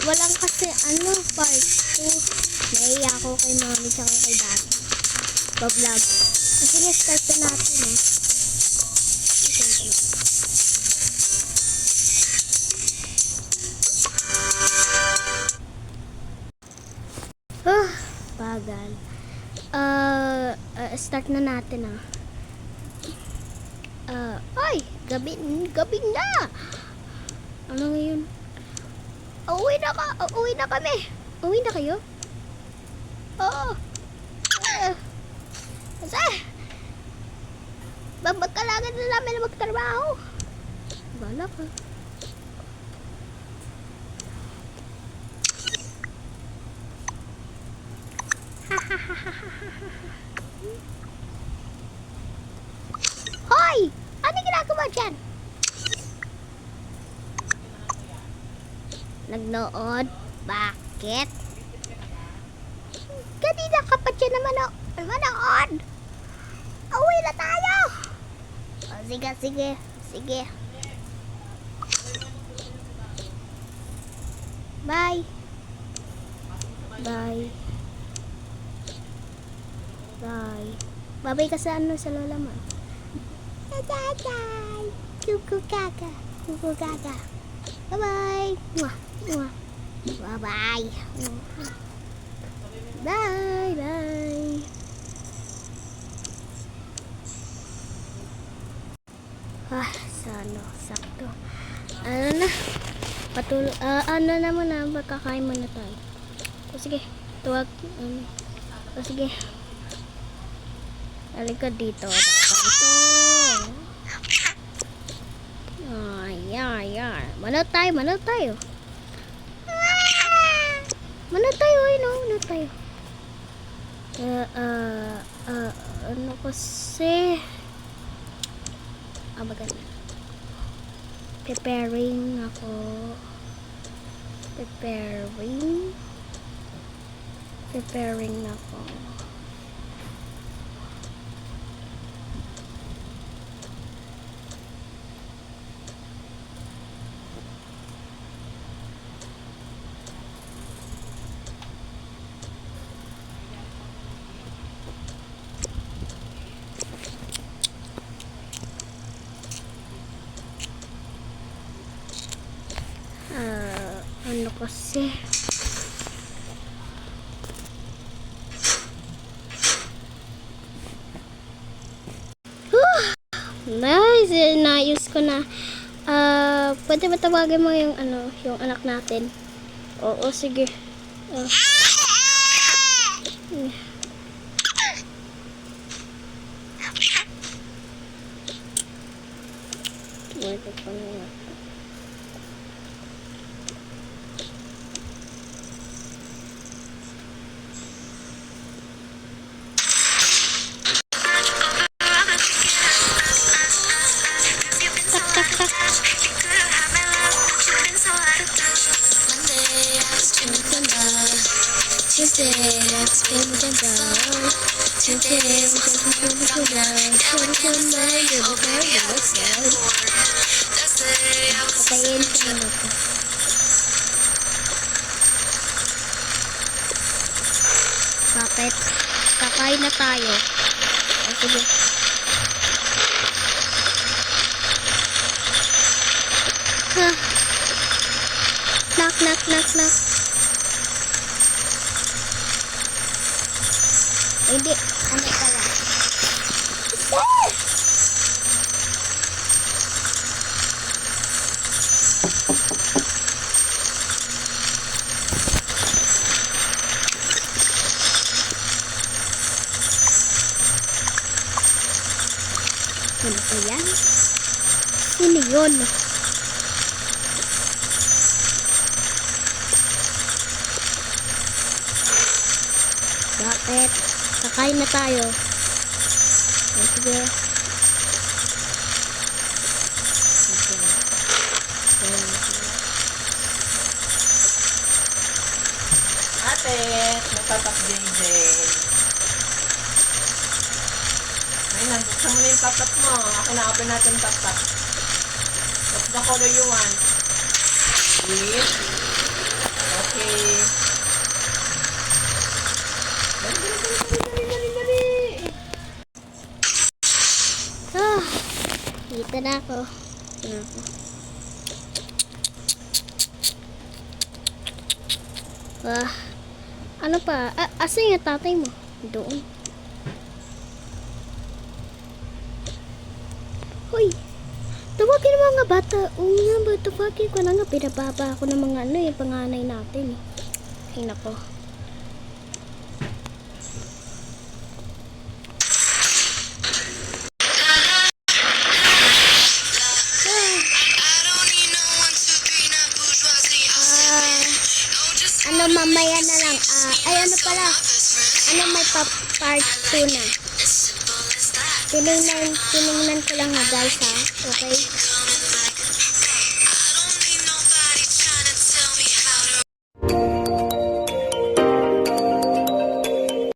walang kasi part 2. Naiya ako kay mami tsaka kay daddy. Vlog. Sige, start na natin bagal. Start na natin ay, gabi na. Ano ngayon? Uwi na kami. Uwi na kayo? Oo. Kasi babagkalagan na namin na magtrabaho. Bala ka. Hoy! Ano ginagawa dyan? Nagnood? Bakit? Kanina ka pa dyan naman manood. Uwi na tayo. Sige. Bye. Babay ka sa lola mo. Bye. Kuku kaka. Bye. Bye. Bye. Sakto. Ano na muna, magkakain muna tayo. Sige, tuwag. Sige. Halika dito. Yan. Manood tayo. Manood tayo, manood tayo. Ano kasi? Maganda. Preparing ako. Ano kasi? Nice, naayos ko na. Pwede ba tawagin mo yung yung anak natin? Oo, sige. Pwede pa na. Bakit? Kakain na tayo. Sige. Knock. Hindi. Ano pala? Ano ba yan? Sino yun? Bakit? Kakain na tayo. Sige. Ate, nagtatak JJ. Ay, nabuksan mo na yung tatak mo. Ako na-open natin tatak. What's the color you want? Green? Okay. Dali. Ah, dito na ako. Dito na ako. Ano pa? Asan yung tatay mo? Doon. Hoy! Tawagin ng mga bata. Oo nga ba? Tawagin ko na nga. Pinababa ako ng mga yung panganay natin. Ay nako. Ano mamaya na lang. Ay ano pala. Ano may part 2 na. Tinignan ko lang ha guys ha. Okay?